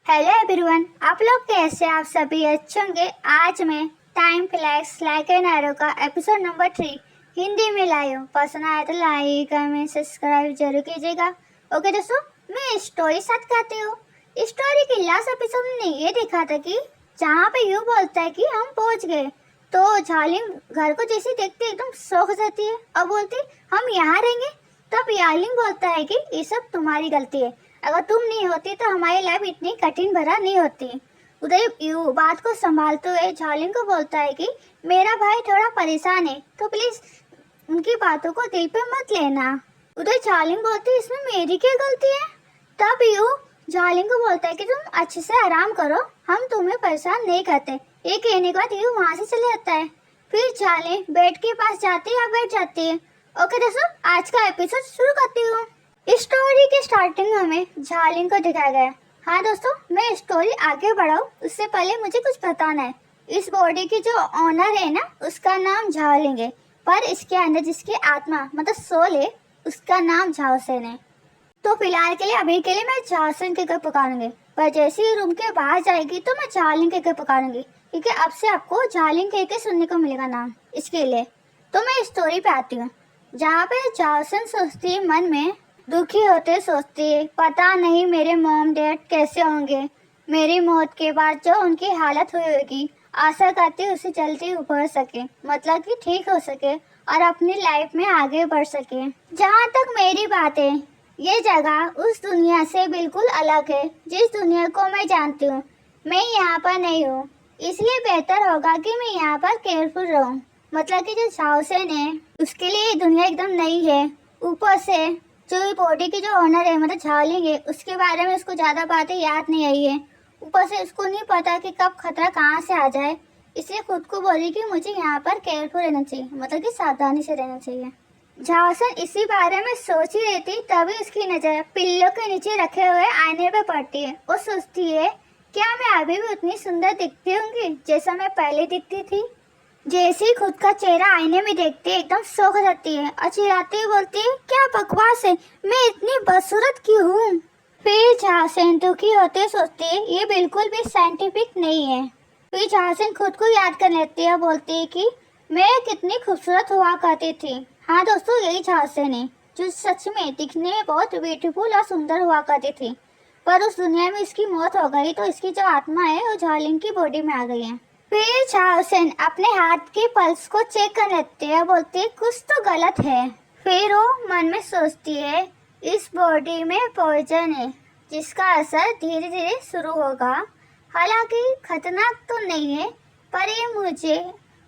Hello everyone, आप लोग कैसे? आप सभी अच्छे होंगे। आज मैं time flash like an arrow का एपिसोड नंबर 3 हिंदी में लाई हूँ। पसंद आया तो लाइक कमेंट सब्सक्राइब जरूर कीजिएगा। ओके दोस्तों, मैं स्टोरी स्टार्ट करती हूँ। स्टोरी के लास्ट एपिसोड में ये देखा था कि जहाँ पे यू बोलता है कि हम पहुँच गए, तो झालिंग घर को जैसे देखते एकदम शौक हो जाती है और बोलती हम यहाँ रहेंगे। तब यालिंग बोलता है कि ये सब तुम्हारी गलती है, अगर तुम नहीं होती तो हमारी लाइफ इतनी कठिन भरा नहीं होती। उदय यू बात को संभालते हुए झालिंग को बोलता है कि मेरा भाई थोड़ा परेशान है, तो प्लीज उनकी बातों को दिल पे मत लेना। उदय झालिंग बोलती है इसमें मेरी क्या गलती है? तब यू झालिंग को बोलता है कि तुम अच्छे से आराम करो, हम तुम्हें परेशान नहीं करते। ये कहने के बाद यू वहाँ से चले जाता है। फिर झालिंग बेड के पास जाती है या बैठ जाती है। ओके दोस्तों, आज का एपिसोड शुरू करती हूँ। इस स्टोरी के स्टार्टिंग में हमें झालिंग को दिखाया गया। हाँ दोस्तों, मैं स्टोरी आगे बढ़ाऊं उससे पहले मुझे कुछ बताना है। इस बॉडी की जो ओनर है ना, उसका नाम झालिंग है, पर इसके अंदर जिसकी आत्मा मतलब सोल है, उसका नाम झाओसेन है। तो फिलहाल के लिए अभी के लिए मैं झाओसेन के घर पुकारूंगी, पर जैसे ही रूम के बाहर जाएगी तो मैं झालिंग के घर पुकारूंगी, क्योंकि अब से आपको झालिंग कह के सुनने को मिलेगा नाम इसके लिए। तो मैं स्टोरी पे आती हूँ, जहाँ पे झाओसेन सोचती है मन में, दुखी होते सोचती है पता नहीं मेरे मॉम डैड कैसे होंगे मेरी मौत के बाद, जो उनकी हालत हुई होगी। आशा करती है उसे जल्दी उभर सके, मतलब कि ठीक हो सके और अपनी लाइफ में आगे बढ़ सके। जहाँ तक मेरी बात है, ये जगह उस दुनिया से बिल्कुल अलग है जिस दुनिया को मैं जानती हूँ। मैं यहाँ पर नहीं हूँ, इसलिए बेहतर होगा कि मैं यहाँ पर केयरफुल रहूँ। मतलब कि जो झाओसेन है उसके लिए ये दुनिया एकदम नई है। ऊपर से जो बॉडी की जो ओनर है मतलब झालिंग है, उसके बारे में उसको ज़्यादा बातें याद नहीं आई है। ऊपर से उसको नहीं पता कि कब खतरा कहाँ से आ जाए, इसलिए खुद को बोली कि मुझे यहाँ पर केयरफुल रहना चाहिए, मतलब कि सावधानी से रहना चाहिए। झाओसेन इसी बारे में सोच ही रही थी, तभी उसकी नज़र पिल्लों के नीचे रखे हुए आईने पर पड़ती है। वो सोचती है क्या मैं अभी भी उतनी सुंदर दिखती होंगी जैसा मैं पहले दिखती थी? जैसे ही खुद का चेहरा आईने में देखती है एकदम शौक जाती है और चिल्लाती हुई बोलती है क्या बकवास है, मैं इतनी बदसूरत क्यों हूँ? फिर झाओसेन दुखी होते सोचती है ये बिल्कुल भी साइंटिफिक नहीं है। फिर झाओसेन खुद को याद कर लेती है और बोलती है कि मैं कितनी खूबसूरत हुआ करती थी। हाँ दोस्तों, यही झाओसेन है जो सच में दिखने में बहुत ब्यूटीफुल और सुंदर हुआ करती थी, पर उस दुनिया में इसकी मौत हो गई तो इसकी जो आत्मा है वो झालिंग की बॉडी में आ गई है। फिर झाओसेन अपने हाथ के पल्स को चेक कर लेते हैं, बोलते हैं कुछ तो गलत है। फिर वो मन में सोचती है इस बॉडी में पॉइजन है जिसका असर धीरे धीरे शुरू होगा। हालांकि खतरनाक तो नहीं है, पर ये मुझे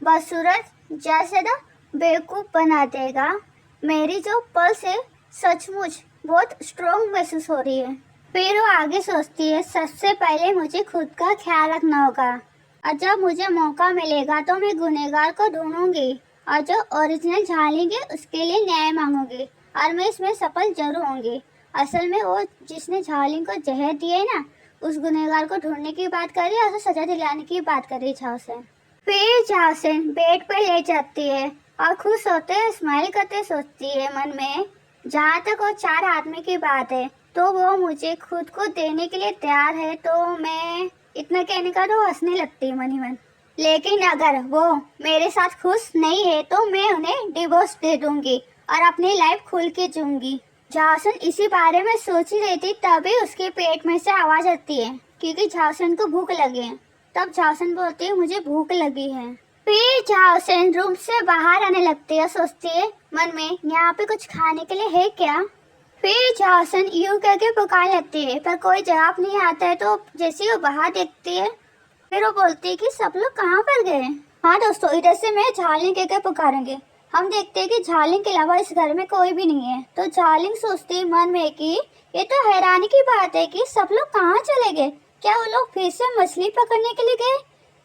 बदसूरत ज्यादा बेवकूफ़ बना देगा। मेरी जो पल्स है सचमुच बहुत स्ट्रॉन्ग महसूस हो रही है। फिर वो आगे सोचती है सबसे पहले मुझे खुद का ख्याल रखना होगा, और जब मुझे मौका मिलेगा तो मैं गुनहगार को ढूंढूंगी और जो ओरिजिनल झालिंग है उसके लिए न्याय मांगूंगी, और मैं इसमें सफल जरूर होंगी। असल में वो जिसने झालिंग को जहर दिया है ना, उस गुनहगार को ढूंढने की बात कर रही है और उसे सजा दिलाने की बात कर रही है झाओसेन। फिर झाओसेन बेड पर ले जाती है और खुश होते स्माइल करते सोचती है मन में, जहाँ तक वो 4 आदमी की बात है तो वो मुझे खुद को देने के लिए तैयार है, तो मैं इतना कहने का तो हंसने लगती है मन ही मन। लेकिन अगर वो मेरे साथ खुश नहीं है तो मैं उन्हें डिवोर्स दे दूंगी और अपनी लाइफ खुल के जीऊंगी। झाओसेन इसी बारे में सोच ही रही थी, तभी उसके पेट में से आवाज आती है क्योंकि झाओसेन को भूख लगी है। तब झाओसेन बोलती है मुझे भूख लगी है। फिर झाओसेन रूम से बाहर आने लगती है, सोचती है मन में यहाँ पे कुछ खाने के लिए है क्या? फिर झाओसेन यूं करके पुकार लेती है पर कोई जवाब नहीं आता है। तो जैसे वो बाहर देखती है फिर वो बोलती है कि सब लोग कहाँ पर गए? हाँ दोस्तों, इधर से मैं झालिंग के पुकारूंगी। हम देखते हैं कि झालिंग के अलावा इस घर में कोई भी नहीं है। तो झालिंग सोचती है मन में कि ये तो हैरानी की बात है कि सब लोग कहाँ चले गए। क्या वो लोग फिर से मछली पकड़ने के लिए गए?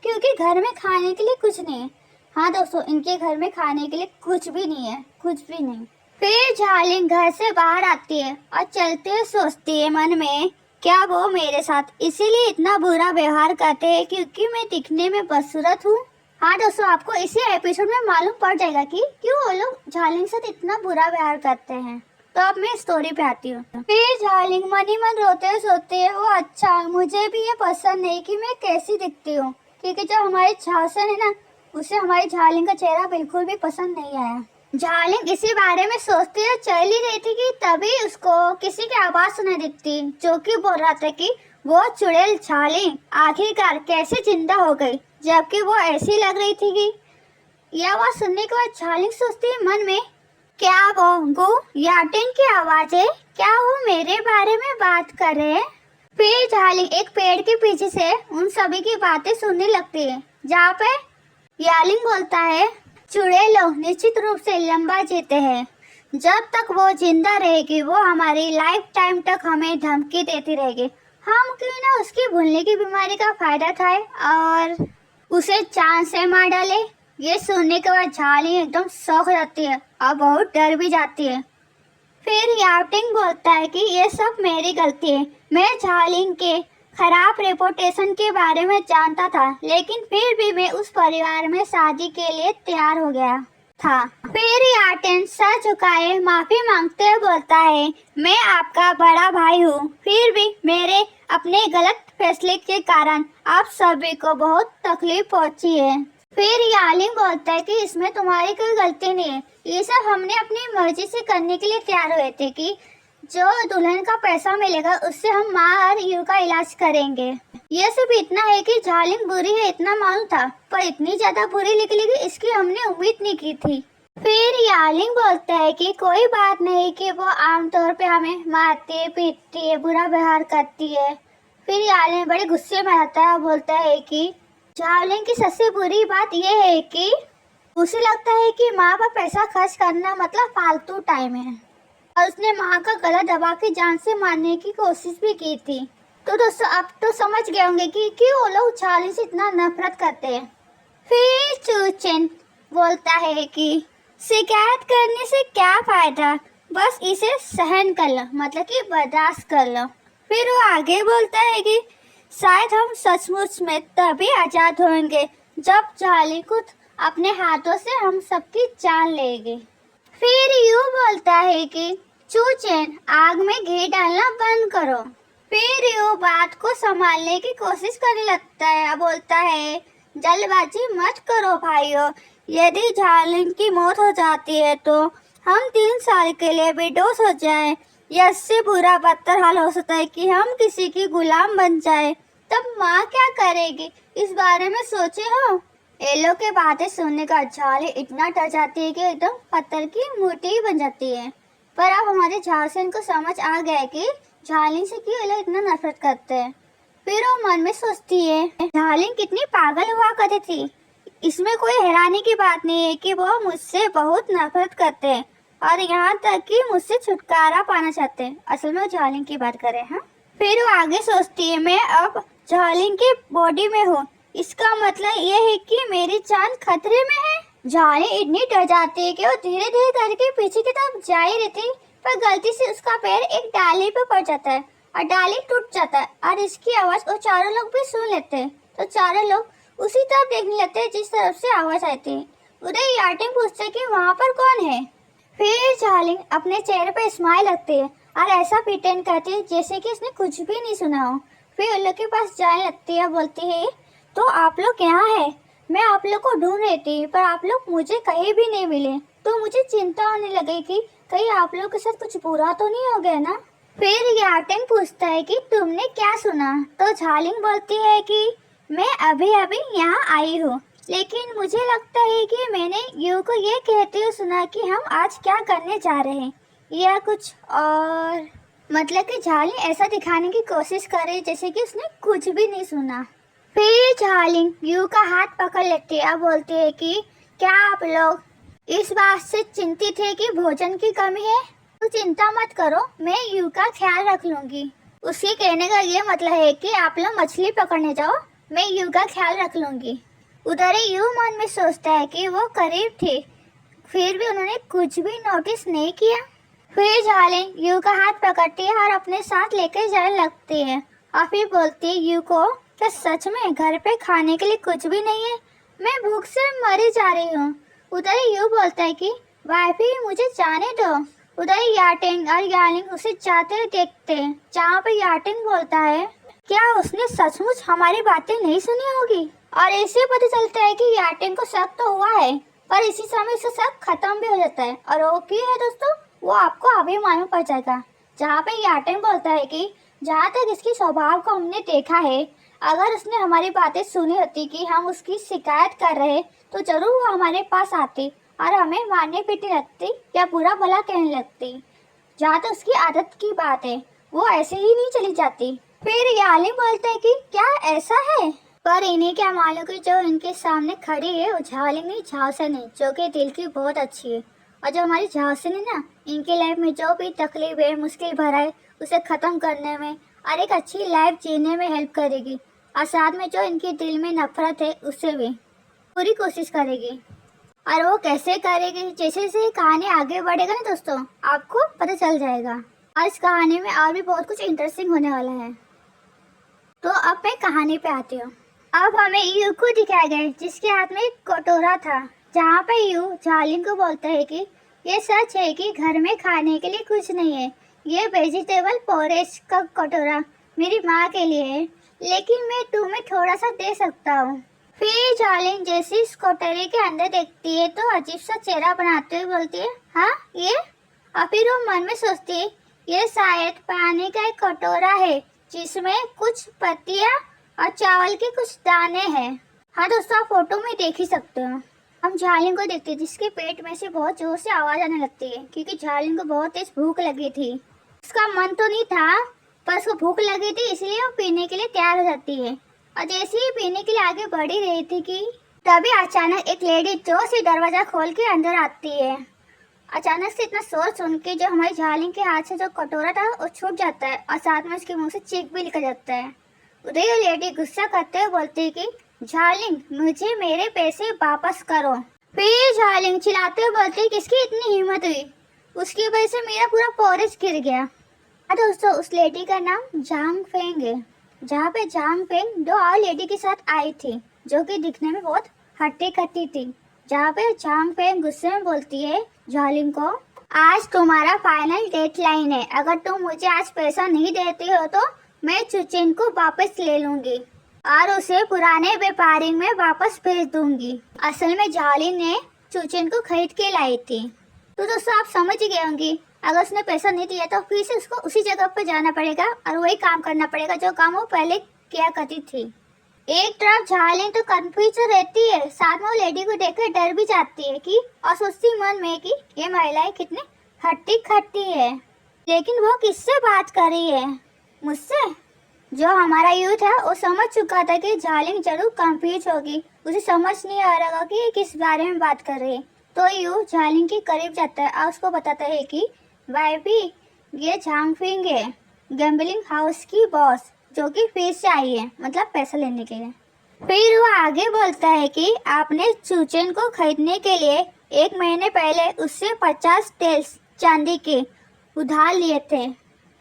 क्योंकि घर में खाने के लिए कुछ नहीं है। हाँ दोस्तों, इनके घर में खाने के लिए कुछ भी नहीं है, कुछ भी नहीं। फिर झालिंग घर से बाहर आती है और चलते हुए सोचती है मन में, क्या वो मेरे साथ इसीलिए इतना बुरा व्यवहार करते हैं क्योंकि मैं दिखने में बदसूरत हूँ? हाँ दोस्तों, आपको इसी एपिसोड में मालूम पड़ जाएगा कि क्यों वो लोग झालिंग के साथ इतना बुरा व्यवहार करते हैं। तो अब मैं स्टोरी पे आती हूँ। फिर झालिंग मन ही मन रोते सोते वो अच्छा मुझे भी ये पसंद नहीं कि मैं कैसी दिखती हूँ, क्योंकि जो हमारी झासन है ना उसे हमारी झालिंग का चेहरा बिल्कुल भी पसंद नहीं आया। झालिंग इसी बारे में सोचती है चल ही रही थी कि तभी उसको किसी की आवाज सुनाई देती जो कि बोल रहा था कि वो चुड़ैल झालिंग आखिरकार कैसे जिंदा हो गई, जबकि वो ऐसी लग रही थी कि यह आवाज सुनने के बाद झालिंग सोचती है मन में क्या वो गु याटिन की आवाज है, क्या वो मेरे बारे में बात कर रहे हैं। फिर झालिंग एक पेड़ के पीछे से उन सभी की बातें सुनने लगती है जहाँ पे यालिंग बोलता है चुड़ैलों निश्चित रूप से लंबा जीते हैं, जब तक वो जिंदा रहेगी वो हमारी लाइफ टाइम तक हमें धमकी देती रहेगी, हम क्यों ना उसकी भूलने की बीमारी का फायदा उठाए और उसे जान से मार डाले। ये सुनने के बाद झालिंग एकदम शौक हो जाती है और बहुत डर भी जाती है। फिर याटिंग बोलता है कि ये सब मेरी गलती है, मैं झालिंग के खराब रेपुटेशन के बारे में जानता था, लेकिन फिर भी मैं उस परिवार में शादी के लिए तैयार हो गया था। फिर याटिन सर झुकाए माफी मांगते हुए बोलता है मैं आपका बड़ा भाई हूँ, फिर भी मेरे अपने गलत फैसले के कारण आप सभी को बहुत तकलीफ पहुँची है। फिर यालिंग बोलता है कि इसमें तुम्हारी कोई गलती नहीं है, ये सब हमने अपनी मर्जी से करने के लिए तैयार हुए थे कि जो दुल्हन का पैसा मिलेगा उससे हम माँ और यू का इलाज करेंगे। ये सिर्फ इतना है कि झालिंग बुरी है इतना मालूम था, पर इतनी ज्यादा बुरी निकलेगी इसकी हमने उम्मीद नहीं की थी। फिर यालिंग बोलता है कि कोई बात नहीं कि वो आमतौर पे हमें मारती है पीटती है बुरा व्यवहार करती है। फिर यालिंग बड़े गुस्से में आता है और बोलता है कि झालिंग की सबसे बुरी बात यह है कि उसे लगता है कि माँ पर पैसा खर्च करना मतलब फालतू टाइम है, और उसने माँ का गला दबा के जान से मारने की कोशिश भी की थी। तो दोस्तों अब तो समझ गए होंगे कि क्यों वो लोग झालिंग से इतना नफरत करते हैं। फिर चूचेन बोलता है कि शिकायत करने से क्या फायदा, बस इसे सहन कर लो, मतलब कि बर्दाश्त कर लो। फिर वो आगे बोलता है कि शायद हम सचमुच में तभी आजाद होंगे जब झालिंग खुद अपने हाथों से हम सबकी जान लेगी। फिर यू बोलता है कि चूचेन आग में घी डालना बंद करो। फिर यू बात को संभालने की कोशिश करने लगता है, बोलता है जल्दबाजी मत करो भाइयों, यदि झालिंग की मौत हो जाती है तो हम 3 साल के लिए बेडोस हो जाए, या इससे बुरा बदतर हाल हो सकता है कि हम किसी की गुलाम बन जाए, तब माँ क्या करेगी, इस बारे में सोचे हो। एलो के बातें सुनने का झालिंग इतना डर जाती है कि एकदम पत्थर की मूर्ति ही बन जाती है। पर अब हमारे झासन को समझ आ गया है कि झालिंग से क्यों एलो इतना नफरत करते हैं। फिर वो मन में सोचती है झालिंग कितनी पागल हुआ करती थी, इसमें कोई हैरानी की बात नहीं है कि वो मुझसे बहुत नफरत करते हैं और यहाँ तक कि मुझसे छुटकारा पाना चाहते हैं। असल में वो झालिंग की बात करे हैं। फिर वो आगे सोचती है मैं अब झालिंग की बॉडी में हूँ, इसका मतलब ये है कि मेरी जान खतरे में है। झालिंग इतनी डर जाती है कि वो धीरे धीरे करके पीछे की तरफ जा ही रही थी, पर गलती से उसका पैर एक डाली पे पड़ जाता है और डाली टूट जाता है और इसकी आवाज वो चारों लोग भी सुन लेते हैं। तो चारों लोग उसी तरफ देखने लगते हैं जिस तरफ से आवाज आई थी। उधर याटिन पूछते है कि वहाँ पर कौन है। फिर झालिंग अपने चेहरे पर स्माइल रखती है और ऐसा प्रिटेंड करती है जैसे कि उसने कुछ भी नहीं सुना हो। फिर उन लोग के पास जाने लगती है, बोलती है तो आप लोग यहाँ है, मैं आप लोग को ढूंढ रही थी पर आप लोग मुझे कहीं भी नहीं मिले, तो मुझे चिंता होने लगी कि कहीं आप लोग के साथ कुछ बुरा तो नहीं हो गया ना। फिर याटिन पूछता है कि तुमने क्या सुना, तो झालिंग बोलती है कि मैं अभी अभी यहाँ आई हूँ, लेकिन मुझे लगता है कि मैंने यू को ये कहते हुए सुना कि हम आज क्या करने जा रहे हैं या कुछ और, मतलब कि झालिंग ऐसा दिखाने की कोशिश करे जैसे कि उसने कुछ भी नहीं सुना। फिर झालिंग यू का हाथ पकड़ लेती है और बोलती है कि क्या आप लोग इस बात से चिंतित है कि भोजन की कमी है, तो चिंता मत करो, मैं यू का ख्याल रख लूंगी। उसके कहने का ये मतलब है कि आप लोग मछली पकड़ने जाओ, मैं यू का ख्याल रख लूंगी। उधर ही यू मन में सोचता है कि वो करीब थे, फिर भी उन्होंने कुछ भी नोटिस नहीं किया। फिर झालिंग यू का हाथ पकड़ती है और अपने साथ लेकर जाने लगती है और फिर बोलती है यू को क्या सच में घर पे खाने के लिए कुछ भी नहीं है, मैं भूख से मरी जा रही हूँ। उधर ही यू बोलता है कि वाइफी मुझे जाने दो, उदय याटिंग और यालिंग उसे जाते हुए देखते हैं, जहाँ पे याटिंग बोलता है, क्या उसने सचमुच हमारी बातें नहीं सुनी होगी? और ऐसे पता चलता है कि याटिंग को शक तो हुआ है, पर इसी समय उसका शक खत्म भी हो जाता है। और वो क्यों है दोस्तों, वो आपको अभी मालूम पड़ जाएगा। जहाँ पे याटिंग बोलता है कि जहाँ तक इसकी स्वभाव को हमने देखा है, अगर उसने हमारी बातें सुनी होती कि हम उसकी शिकायत कर रहे, तो जरूर वो हमारे पास आती और हमें मारने पीटने लगती या बुरा भला कहने लगती। जहाँ तक उसकी आदत की बात है, वो ऐसे ही नहीं चली जाती। फिर यालिंग बोलते हैं कि क्या ऐसा है? पर इन्हें क्या मालूम कि जो इनके सामने खड़ी है वो झालिंग नहीं, झांसन है, जो कि दिल की बहुत अच्छी है। और जो हमारी झांसन है ना, इनकी लाइफ में जो भी तकलीफ है, मुश्किल भरा है, उसे ख़त्म करने में और एक अच्छी लाइफ जीने में हेल्प करेगी। और साथ में जो इनके दिल में नफरत है, उससे भी पूरी कोशिश करेगी। और वो कैसे करेगी, जैसे जैसे कहानी आगे बढ़ेगा ना दोस्तों, आपको पता चल जाएगा। और इस कहानी में और भी बहुत कुछ इंटरेस्टिंग होने वाला है। तो अब मैं कहानी पे आती हूँ। अब हमें यू को दिखाया गया है, जिसके हाथ में एक कटोरा था। जहाँ पे यू झालिंग को बोलता है कि ये सच है कि घर में खाने के लिए कुछ नहीं है, ये वेजिटेबल पोरेज का कटोरा मेरी माँ के लिए है, लेकिन मैं तुम्हें थोड़ा सा दे सकता हूँ। फिर झालिंग जैसे इस कटोरे के अंदर देखती है तो अजीब सा चेहरा बनाते हुए बोलती है, हाँ ये? और फिर वो मन में सोचती है, ये शायद पानी का एक कटोरा है जिसमें कुछ पत्तियाँ और चावल के कुछ दाने हैं। हाँ दोस्तों, आप फोटो में देख ही सकते हो। हम झालिंग को देखते हैं, जिसके पेट में से बहुत जोर से आवाज आने लगती है, क्योंकि झालिंग को बहुत तेज भूख लगी थी। उसका मन तो नहीं था, पर उसको भूख लगी थी, इसलिए वो पीने के लिए तैयार हो जाती है। और जैसे ही पीने के लिए आगे बढ़ ही रही थी कि तभी अचानक एक लेडी जोर से दरवाजा खोल के अंदर आती है। अचानक से इतना शोर सुन के जो हमारी झालिंग के हाथ से जो कटोरा था वो छूट जाता है और साथ में उसके मुंह से चीख भी निकल जाता है। उदय लेडी गुस्सा करते हुए बोलती है कि झालिंग, मुझे मेरे पैसे वापस करो। फिर झालिंग चिल्लाते हुए बोलती है, किसकी इतनी हिम्मत हुई, उसकी वजह से मेरा पूरा पोरेज गिर गया। हाँ दोस्तों, उस लेडी का नाम झांग फेंग है। जहाँ पे झांग फेंग दो और लेडी के साथ आई थी, जो कि दिखने में बहुत हट्टी कट्टी थी। जहाँ पे झांग फेंग गुस्से में बोलती है झालिंग को, आज तुम्हारा फाइनल डेडलाइन है, अगर तुम मुझे आज पैसा नहीं देती हो तो मैं चुचिन को वापस ले लूंगी और उसे पुराने व्यापारी में वापस भेज दूंगी। असल में झालिंग ने चुचिन को खरीद के लाई थी। तो दोस्तों, आप समझ ही गए होंगे, अगर उसने पैसा नहीं दिया तो फिर से उसको उसी जगह पर जाना पड़ेगा और वही काम करना पड़ेगा जो काम वो पहले किया करती थी। एक तरफ झालिंग तो कंफ्यूज रहती है, साथ में वो लेडी को देखकर डर भी जाती है कि और सोचती मन में कि ये महिलाएं कितनी हट्टी खट्टी है। लेकिन वो किससे बात कर रही है, मुझसे? जो हमारा यूथ है वो समझ चुका था कि झालिंग जरूर कंफ्यूज होगी, उसे समझ नहीं आ रहा कि ये किस बारे में बात कर रही है। तो यू झालिंग के करीब जाता है और उसको बताता है कि भाई, ये झांग फेंग है, गैम्बलिंग हाउस की बॉस, जो कि फिर से आई है, मतलब पैसा लेने के लिए। फिर वो आगे बोलता है कि आपने चूचन को खरीदने के लिए 1 महीने पहले उससे 50 टेल्स चांदी के उधार लिए थे।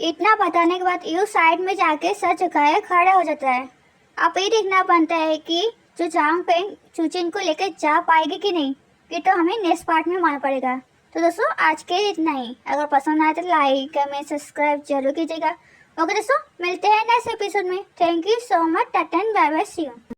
इतना बताने के बाद यू साइड में जाके सर झुकाए खड़ा हो जाता है। अब ये देखना बनता है कि जो झांग फेंग चूचन को लेकर जा पाएगी कि नहीं, ये तो हमें नेक्स्ट पार्ट में मालूम पड़ेगा। तो दोस्तों, आज के लिए इतना ही। अगर पसंद आए तो लाइक कमेंट सब्सक्राइब जरूर कीजिएगा। ओके दोस्तों, मिलते हैं नेक्स्ट एपिसोड में। Thank you so much, tata and bye bye, see you.